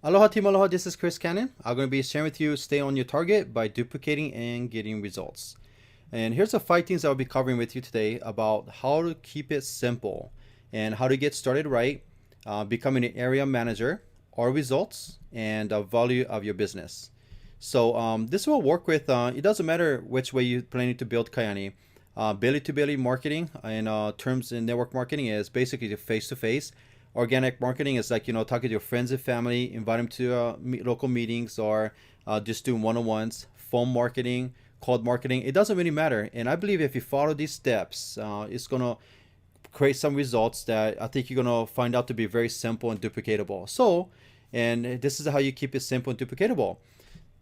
Aloha team, aloha, this is Kyani. I'm going to be sharing with you stay on your target by duplicating and getting results. And here's the 5 things I'll be covering with you today about how to keep it simple and how to get started right, becoming an area manager, our results, and the value of your business. So this will work with, it doesn't matter which way you're planning to build Kyani. Belly to belly marketing in terms in network marketing is basically the face to face. Organic marketing is like, talking to your friends and family, invite them to local meetings, or just doing one-on-ones. Phone marketing, cold marketing, it doesn't really matter. And I believe if you follow these steps, it's going to create some results that I think you're going to find out to be very simple and duplicatable. So, and this is how you keep it simple and duplicatable.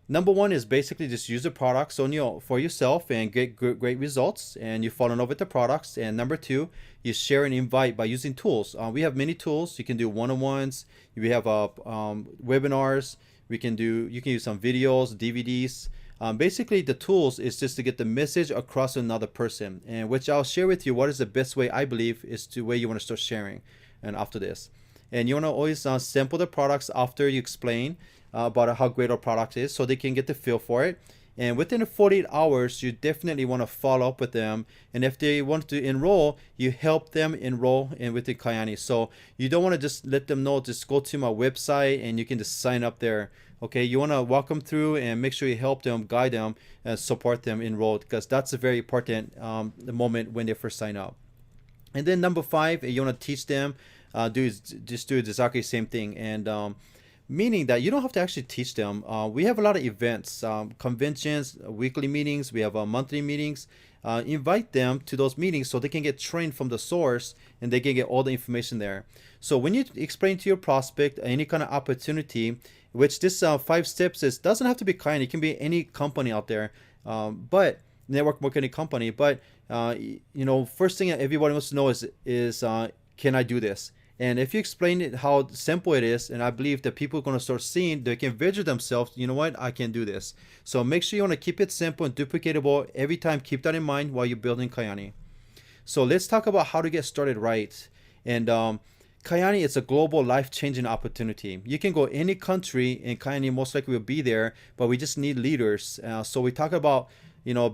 Number one is basically just use the products on for yourself and get great results, and you fall in love with the products. And number two, you share and invite by using tools. We have many tools. You can do one-on-ones. We have webinars. You can use some videos, DVDs. Basically, the tools is just to get the message across to another person, and which I'll share with you what is the best way I believe is the way you want to start sharing. And after this, and you want to always sample the products after you explain about how great our product is, so they can get the feel for it. And within 48 hours, you definitely want to follow up with them. And if they want to enroll, you help them enroll in with the Kyani. So you don't want to just let them know, just go to my website and you can just sign up there. Okay, you want to walk them through and make sure you help them, guide them, and support them enroll, because that's a very important the moment when they first sign up. And then number five, you want to teach them, do exactly the same thing. And meaning that you don't have to actually teach them. We have a lot of events, conventions, weekly meetings. We have monthly meetings. Invite them to those meetings so they can get trained from the source and they can get all the information there. So when you explain to your prospect any kind of opportunity, which this 5 steps is, doesn't have to be Kyani. It can be any company out there, but network marketing company. But first thing that everybody wants to know is can I do this? And if you explain it how simple it is, and I believe that people are going to start seeing, they can visualize themselves, you know what, I can do this. So make sure you want to keep it simple and duplicatable every time. Keep that in mind while you're building Kyani. So let's talk about how to get started right. And Kyani is a global life-changing opportunity. You can go any country and Kyani most likely will be there, but we just need leaders. So we talk about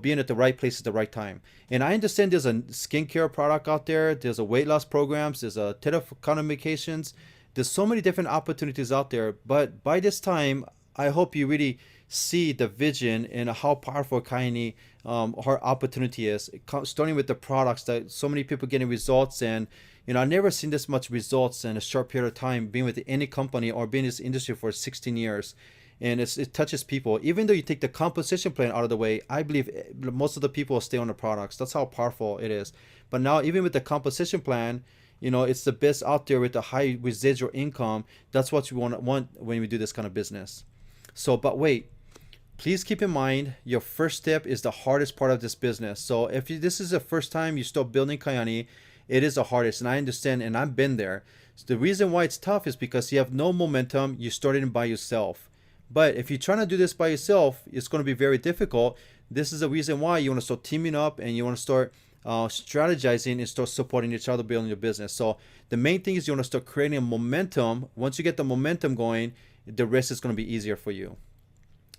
being at the right place at the right time. And I understand there's a skincare product out there. There's a weight loss programs. There's a telecommunications. There's so many different opportunities out there. But by this time, I hope you really see the vision and how powerful Kyani, her opportunity is. Starting with the products that so many people getting results. And I've never seen this much results in a short period of time being with any company or being in this industry for 16 years. And it touches people. Even though you take the composition plan out of the way, I believe most of the people will stay on the products. That's how powerful it is. But now, even with the composition plan, it's the best out there with the high residual income. That's what you want when we do this kind of business. So, but wait, please keep in mind, your first step is the hardest part of this business. So if this is the first time you start building Kyani, it is the hardest. And I understand, and I've been there. So the reason why it's tough is because you have no momentum. You started by yourself. But if you're trying to do this by yourself, it's going to be very difficult. This is the reason why you want to start teaming up and you want to start strategizing and start supporting each other, building your business. So the main thing is you want to start creating a momentum. Once you get the momentum going, the rest is going to be easier for you.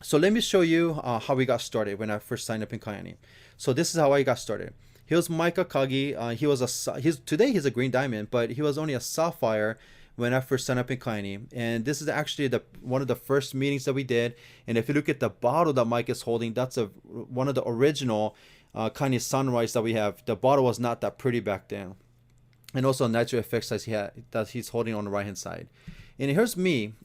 So let me show you how we got started when I first signed up in Kyani. So this is how I got started. Here's Mike Akagi. Today he's a green diamond, but he was only a sapphire when I first signed up in Kyani. And this is actually one of the first meetings that we did. And if you look at the bottle that Mike is holding, that's one of the original Kyani Sunrise that we have. The bottle was not that pretty back then. And also a natural effects that he's holding on the right hand side. And here's me.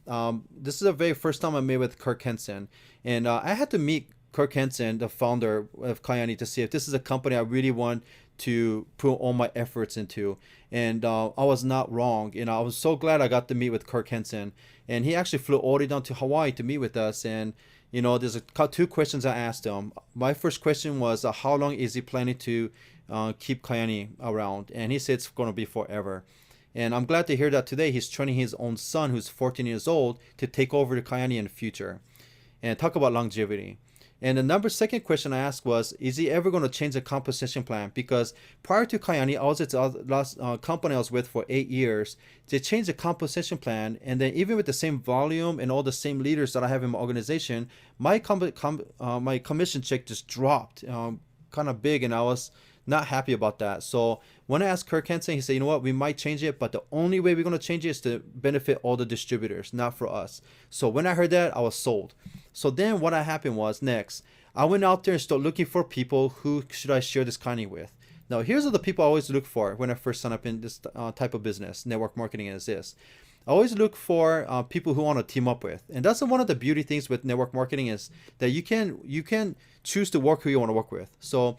This is the very first time I met with Kirk Henson. And I had to meet Kirk Henson, the founder of Kyani, to see if this is a company I really want to put all my efforts into. And I was not wrong. I was so glad I got to meet with Kirk Henson. And he actually flew all the way down to Hawaii to meet with us. And there's 2 questions I asked him. My first question was, how long is he planning to keep Kyani around? And he said it's going to be forever. And I'm glad to hear that today he's training his own son, who's 14 years old, to take over the Kyani in the future. And talk about longevity. And the second question I asked was, is he ever going to change the compensation plan? Because prior to Kyani, I was at the last company I was with for 8 years. They changed the compensation plan, and then even with the same volume and all the same leaders that I have in my organization, my my commission check just dropped kind of big, and I was not happy about that. So when I asked Kirk Henson, he said, you know what, we might change it, but the only way we're going to change it is to benefit all the distributors, not for us. So when I heard that, I was sold. So then what happened was next, I went out there and started looking for people who should I share this Kyani with. Now, here's the people I always look for when I first sign up in this type of business, network marketing is this. I always look for people who want to team up with. And that's one of the beauty things with network marketing is that you can choose to work who you want to work with. So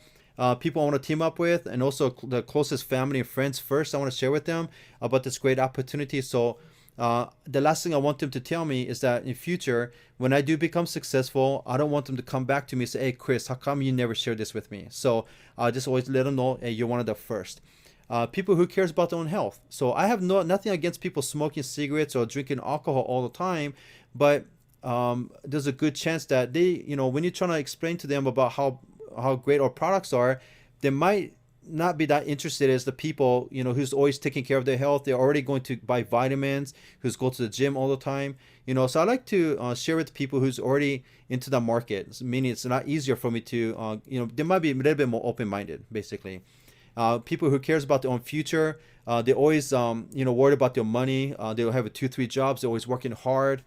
people I want to team up with, and also the closest family and friends first, I want to share with them about this great opportunity. So the last thing I want them to tell me is that in future, when I do become successful, I don't want them to come back to me and say, hey, Chris, how come you never shared this with me? So I just always let them know, hey, you're one of the first. People who cares about their own health. So I have nothing against people smoking cigarettes or drinking alcohol all the time, but there's a good chance that they, when you're trying to explain to them about how great our products are, they might not be that interested as the people, who's always taking care of their health. They're already going to buy vitamins, who's go to the gym all the time. So I like to share with people who's already into the market, meaning it's not easier for me to, they might be a little bit more open-minded, basically. People who cares about their own future, they always, worried about their money. They'll have 2-3 jobs. They're always working hard.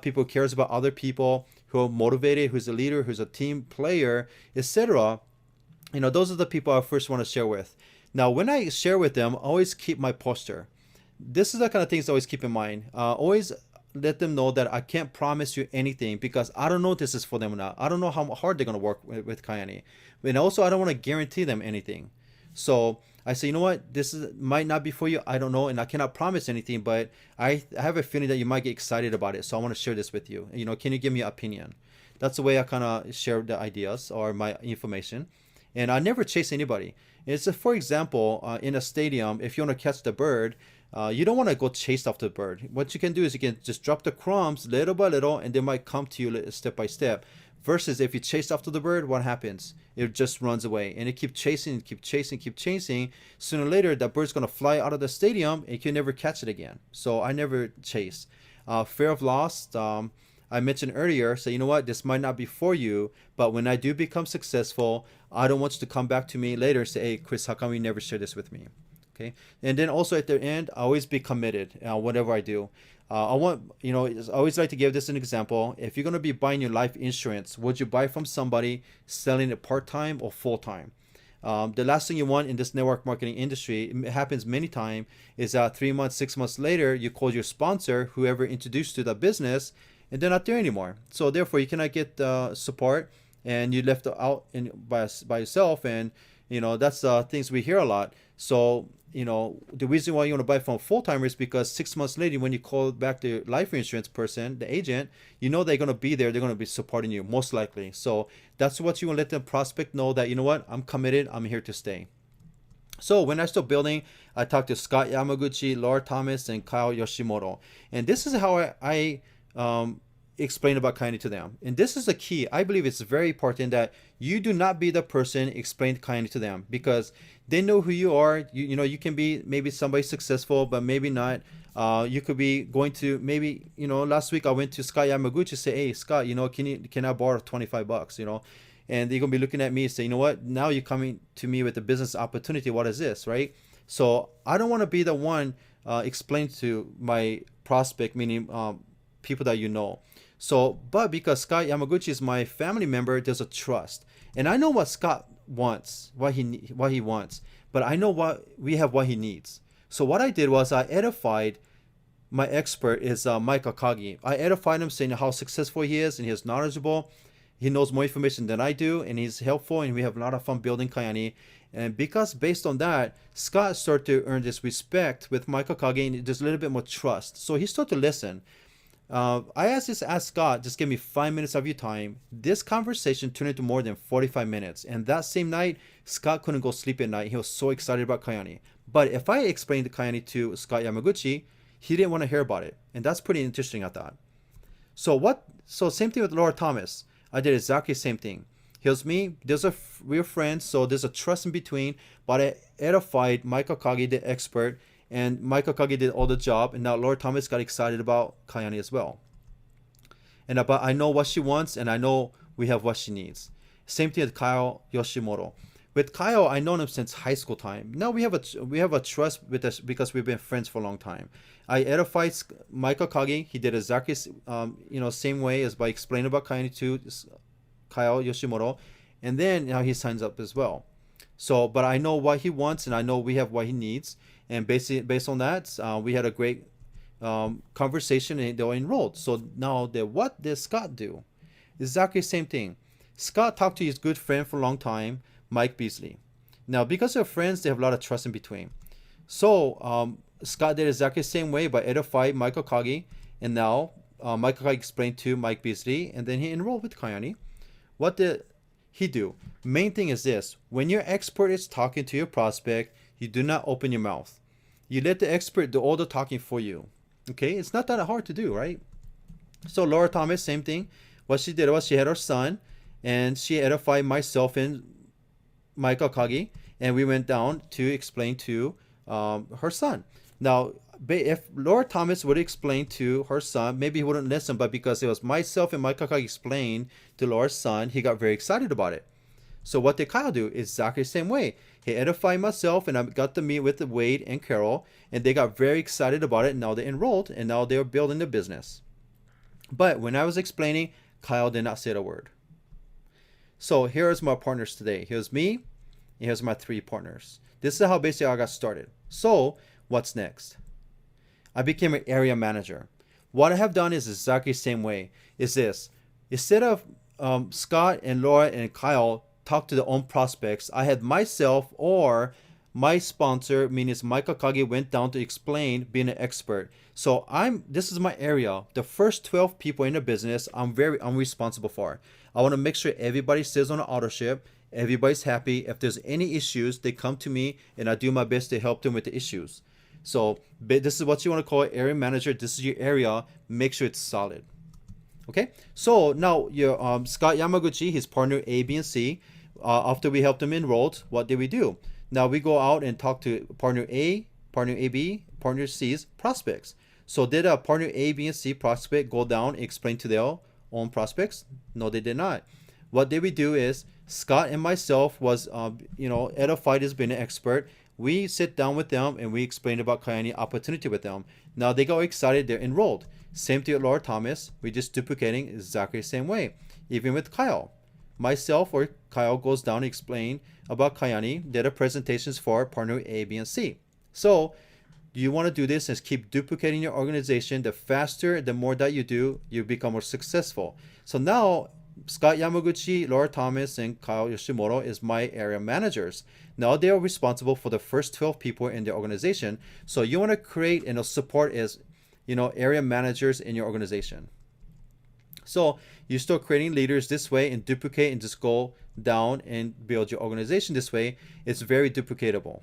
People who cares about other people, who are motivated, who's a leader, who's a team player, etc. Those are the people I first want to share with. Now, when I share with them, I always keep my posture. This is the kind of things I always keep in mind. Always let them know that I can't promise you anything because I don't know if this is for them or not. I don't know how hard they're going to work with Kyani. And also, I don't want to guarantee them anything. So I say, you know what, might not be for you. I don't know, and I cannot promise anything, but I have a feeling that you might get excited about it. So I want to share this with you. Can you give me an opinion? That's the way I kind of share the ideas or my information. And I never chase anybody. It's for example, in a stadium, if you want to catch the bird, you don't want to go chase after the bird. What you can do is you can just drop the crumbs little by little, and they might come to you step by step. Versus if you chase after the bird, what happens? It just runs away, and it keep chasing. Sooner or later, that bird's gonna fly out of the stadium, and you can never catch it again. So I never chase. Fear of loss. I mentioned earlier, say, you know what, this might not be for you, but when I do become successful, I don't want you to come back to me later and say, hey, Chris, how come you never share this with me? Okay. And then also at the end, I always be committed, whatever I do. I always like to give this an example. If you're going to be buying your life insurance, would you buy from somebody selling it part-time or full-time? The last thing you want in this network marketing industry, it happens many times, is 3 months, 6 months later, you call your sponsor, whoever introduced you to the business, and they're not there anymore. So therefore, you cannot get support, and you left out by yourself. And that's things we hear a lot. So the reason why you want to buy from full-timer is because 6 months later, when you call back the life insurance person, the agent, they're going to be there. They're going to be supporting you, most likely. So that's what you want to let the prospect know, that, I'm committed. I'm here to stay. So when I start building, I talked to Scott Yamaguchi, Laura Thomas, and Kyle Yoshimoto. And this is how I explain about Kyani to them. And this is the key. I believe it's very important that you do not be the person explain Kyani to them, because they know who you are. You can be maybe somebody successful, but maybe not. You could be going to maybe, last week I went to Scott Yamaguchi, say, hey, Scott, can I borrow $25, and they're going to be looking at me and say, you know what, now you're coming to me with a business opportunity. What is this, right? So I don't want to be the one explain to my prospect, meaning people that So, but because Scott Yamaguchi is my family member, there's a trust. And I know what Scott wants, what he wants, but I know what he needs. So what I did was I edified my expert is Mike Akagi. I edified him, saying how successful he is, and he's knowledgeable. He knows more information than I do, and he's helpful, and we have a lot of fun building Kyani. And because based on that, Scott started to earn this respect with Mike Akagi, and there's a little bit more trust. So he started to listen. I asked Scott, just give me 5 minutes of your time. This conversation turned into more than 45 minutes. And that same night, Scott couldn't go sleep at night. He was so excited about Kyani. But if I explained the Kyani to Scott Yamaguchi, he didn't want to hear about it. And that's pretty interesting, I thought. So same thing with Laura Thomas. I did exactly the same thing. Here's me. We're friends, so there's a trust in between. But I edified Mike Akagi, the expert, and Mike Akagi did all the job. And now Lord Thomas got excited about Kyani as well. And about I know what she wants, and I know we have what she needs. Same thing with Kyle Yoshimoto. With Kyle, I known him since high school time. Now we have a trust with us because we've been friends for a long time. I edified Mike Akagi. He did exactly same way as by explaining about Kyani to Kyle Yoshimoto, and then now he signs up as well. So, but I know what he wants, and I know we have what he needs, and based on that, we had a great conversation, and they were enrolled. So now, what did Scott do? Exactly the same thing. Scott talked to his good friend for a long time, Mike Beasley. Now, because they're friends, they have a lot of trust in between. So Scott did exactly the same way by edifying Mike Akagi, and now Mike Akagi explained to Mike Beasley, and then he enrolled with Kyani. What did he do? Main thing is this: when your expert is talking to your prospect, you do not open your mouth. You let the expert do all the talking for you. Okay, it's not that hard to do, right? So Laura Thomas, same thing. What she did was she had her son, and she edified myself and Mike Akagi, and we went down to explain to her son. Now, if Laura Thomas would explain to her son, maybe he wouldn't listen, but because it was myself and Mike Akagi explained to Laura's son, he got very excited about it. So what did Kyle do? Exactly the same way. He edified myself, and I got to meet with Wade and Carol, and they got very excited about it. And now they enrolled, and now they're building the business. But when I was explaining, Kyle did not say a word. So here's my partners today. Here's me, and here's my 3 partners. This is how basically I got started. So what's next? I became an area manager. What I have done is exactly the same way. Is this: instead of Scott and Laura and Kyle talk to their own prospects, I had myself or my sponsor, meaning Mike Akagi, went down to explain being an expert. So this is my area. The first 12 people in the business, I'm responsible for. I want to make sure everybody stays on the auto ship. Everybody's happy. If there's any issues, they come to me, and I do my best to help them with the issues. So this is what you want to call an area manager. This is your area. Make sure it's solid. Okay. So now your Scott Yamaguchi, his partner A, B, and C. After we helped them enrolled, what did we do? Now we go out and talk to partner A, partner AB, partner C's prospects. So did a partner A, B, and C prospect go down and explain to their own prospects? No, they did not. What did we do is Scott and myself was, edified as being an expert. We sit down with them and we explain about Kyani opportunity with them. Now they got excited, they're enrolled. Same thing with Laura Thomas. We're just duplicating exactly the same way. Even with Kyle. Myself or Kyle goes down and explain about Kyani, did a presentations for partner A, B, and C. So you want to do this and keep duplicating your organization. The faster, the more that you do, you become more successful. So now Scott Yamaguchi, Laura Thomas, and Kyle Yoshimoto is my area managers. Now they are responsible for the first 12 people in the organization. So you want to create and support as area managers in your organization. So you start creating leaders this way and duplicate and just go down and build your organization this way. It's very duplicatable.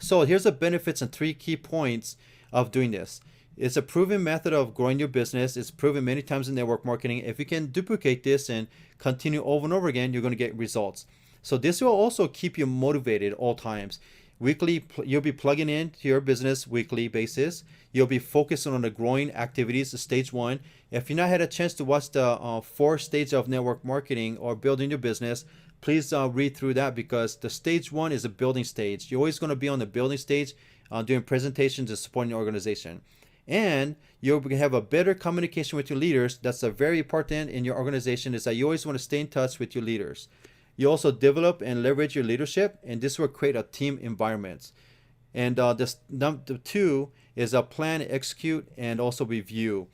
So here's the benefits and 3 key points of doing this. It's a proven method of growing your business. It's proven many times in network marketing. If you can duplicate this and continue over and over again, you're going to get results. So this will also keep you motivated all times. Weekly, you'll be plugging into your business weekly basis. You'll be focusing on the growing activities, stage 1. If you not had a chance to watch the 4 stages of network marketing or building your business, please read through that, because the stage 1 is a building stage. You're always going to be on the building stage doing presentations and supporting your organization. And you'll have a better communication with your leaders. That's a very important in your organization, is that you always want to stay in touch with your leaders. You also develop and leverage your leadership, and this will create a team environment. And the 2 is a plan, execute, and also review.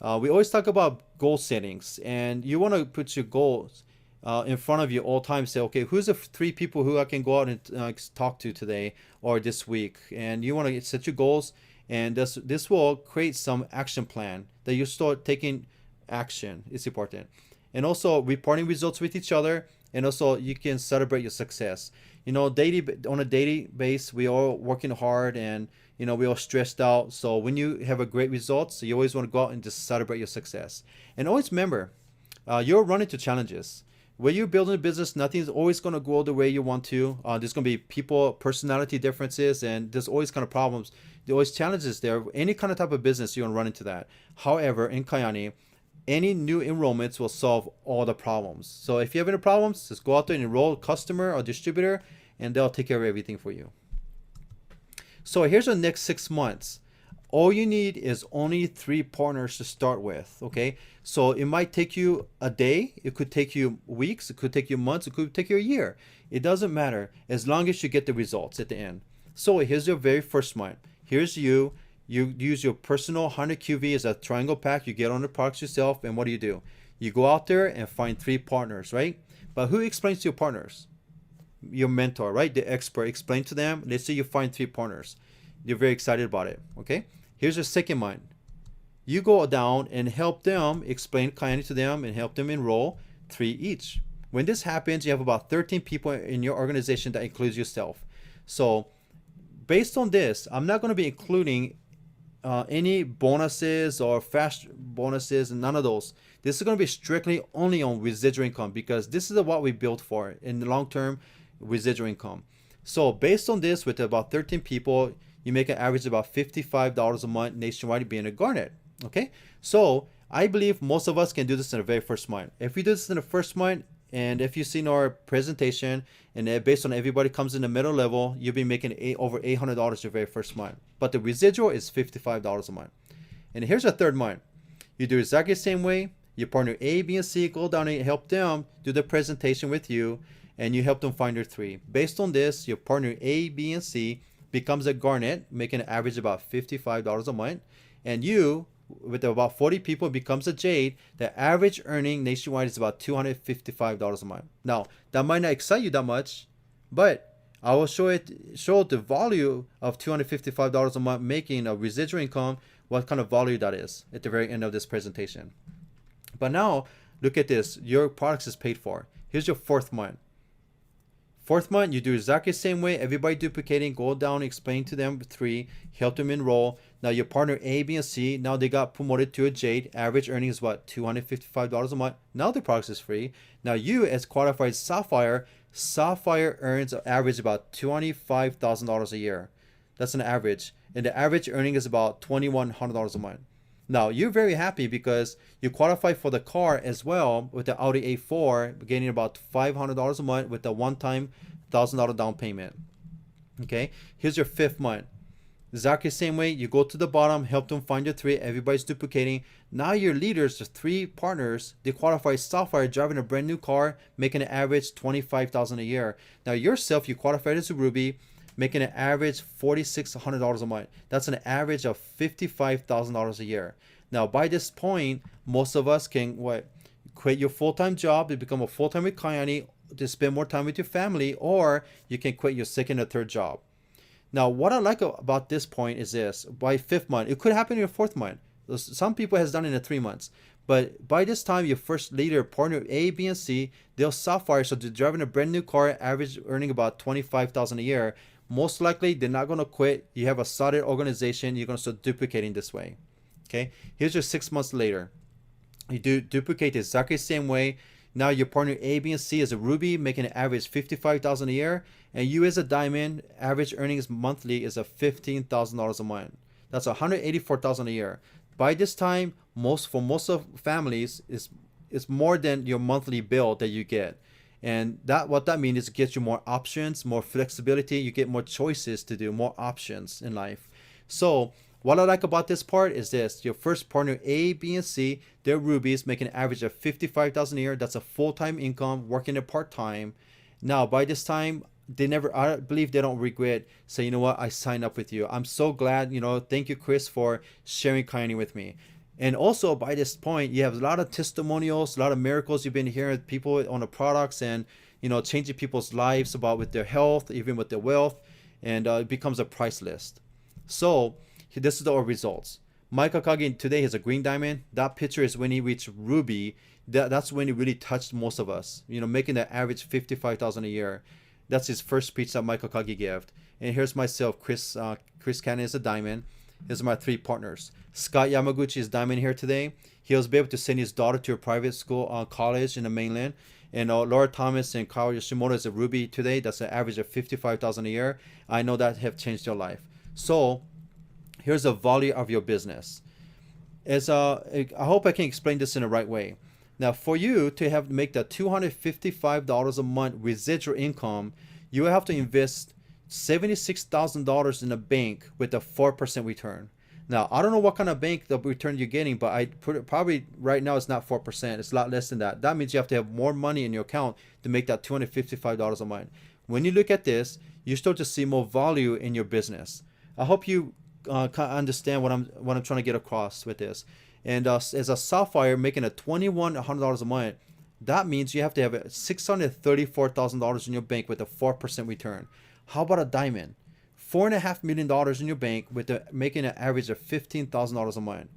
We always talk about goal settings, and you want to put your goals in front of you all the time. Say, okay, who's the 3 people who I can go out and talk to today or this week? And you want to set your goals, and this will create some action plan that you start taking action. It's important. And also reporting results with each other. And also you can celebrate your success. On a daily basis, we all working hard, and we all stressed out. So when you have a great results, you always want to go out and just celebrate your success. And always remember, you'll run into challenges. when you're building a business, nothing's always going to go the way you want to. There's going to be people, personality differences, and there's always kind of problems. There's always challenges there. Any kind of type of business, you're going to run into that. However, in Kyani, any new enrollments will solve all the problems. So if you have any problems, just go out there and enroll a customer or distributor, and they'll take care of everything for you. So here's the next 6 months. All you need is only 3 partners to start with, okay? So it might take you a day, it could take you weeks, it could take you months, it could take you a year. It doesn't matter as long as you get the results at the end. So here's your very first month. Here's you use your personal 100 QV as a triangle pack, you get on the products yourself, and what do? You go out there and find 3 partners, right? But who explains to your partners? Your mentor, right? The expert. Explain to them. Let's say you find 3 partners. You're very excited about it, okay? Here's your second month. You go down and help them, explain Kyani to them, and help them enroll 3 each. When this happens, you have about 13 people in your organization. That includes yourself. So based on this, I'm not going to be including any bonuses or fast bonuses, and none of those. This is going to be strictly only on residual income, because this is what we built for in the long term, residual income. So based on this, with about 13 people, you make an average of about $55 a month nationwide being a garnet. Okay, so I believe most of us can do this in the very first month. If we do this in the first month, and if you've seen our presentation, and based on everybody comes in the middle level, you'll be making over $800 your very first month. But the residual is $55 a month. And here's a third month. You do exactly the same way. Your partner A, B, and C go down and help them do the presentation with you, and you help them find their 3. Based on this, your partner A, B, and C becomes a garnet, making an average about $55 a month. And you, with about 40 people, becomes a jade. The average earning nationwide is about $255 a month. Now, that might not excite you that much, but I will show the value of $255 a month making a residual income, what kind of value that is at the very end of this presentation. But now, look at this. Your products is paid for. Here's your 4th month. 4th month, you do exactly the same way. Everybody duplicating, go down, explain to them 3, help them enroll. Now your partner A, B, and C, now they got promoted to a jade. Average earnings is what? $255 a month. Now the product is free. Now you, as qualified sapphire earns an average about $25,000 a year. That's an average. And the average earning is about $2,100 a month. Now you're very happy because you qualify for the car as well with the Audi A4, getting about $500 a month with a one-time $1,000 down payment. Okay, here's your 5th month. Exactly the same way. You go to the bottom, help them find your 3. Everybody's duplicating. Now your leaders, the 3 partners, they qualify sapphire, driving a brand new car, making an average $25,000 a year. Now yourself, you qualified as a ruby, making an average $4,600 a month. That's an average of $55,000 a year. Now, by this point, most of us can quit your full-time job to become a full-time with Kyani to spend more time with your family, or you can quit your 2nd or 3rd job. Now, what I like about this point is this: by 5th month, it could happen in your 4th month. Some people has done it in 3 months. But by this time, your first leader, partner A, B, and C, they'll sapphire, so they're driving a brand new car, average earning about $25,000 a year. Most likely, they're not going to quit. You have a solid organization. You're going to start duplicating this way. Okay, here's your 6 months later. You do duplicate exactly the same way. Now your partner A, B, and C is a ruby, making an average $55,000 a year, and you as a diamond, average earnings monthly is a $15,000 a month. That's $184,000 a year. By this time, most of families is more than your monthly bill that you get. And what that means is it gets you more options, more flexibility. You get more choices to do, more options in life. So what I like about this part is this: your first partner A, B, and C, they're rubies, making an average of $55,000 a year. That's a full-time income, working a part-time. Now by this time, I believe they don't regret say, you know what, I signed up with you. I'm so glad, thank you, Chris, for sharing Kyani with me. And also by this point, you have a lot of testimonials, a lot of miracles you've been hearing, people on the products, and changing people's lives with their health, even with their wealth, and it becomes a price list. So this is our results. Mike Akagi today has a green diamond. That picture is when he reached ruby. That's when he really touched most of us, making the average $55,000 a year. That's his first speech that Mike Akagi gave. And here's myself, Chris Kyani is a diamond. Here's my 3 partners. Scott Yamaguchi is diamond here today. He was able to send his daughter to a private school, college in the mainland. And Laura Thomas and Kyle Yoshimoto is a Ruby today. That's an average of 55,000 a year. I know that have changed your life. So here's the value of your business. I hope I can explain this in the right way. Now, for you to have make the $255 a month residual income, you have to invest $76,000 in a bank with a 4% return. Now, I don't know what kind of bank the return you're getting, but I put it probably right now it's not 4%. It's a lot less than that. That means you have to have more money in your account to make that $255 a month. When you look at this, you start to see more value in your business. I hope you understand what I'm trying to get across with this. And as a sapphire making a $2,100 a month, that means you have to have $634,000 in your bank with a 4% return. How about a diamond? $4.5 million in your bank with making an average of $15,000 a month.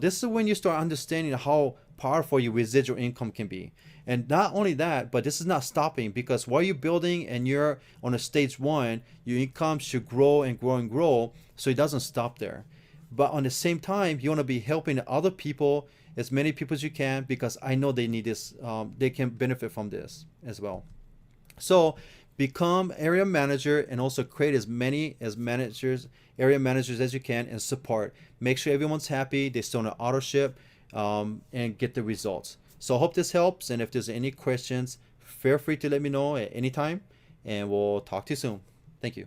This is when you start understanding how powerful your residual income can be. And not only that, but this is not stopping, because while you're building and you're on a stage one, your income should grow and grow and grow. So it doesn't stop there. But on the same time, you want to be helping other people, as many people as you can, because I know they need this. They can benefit from this as well. So become area manager and also create as many area managers as you can, and support. Make sure everyone's happy, they stay on an auto ship, and get the results. So I hope this helps. And if there's any questions, feel free to let me know at any time, and we'll talk to you soon. Thank you.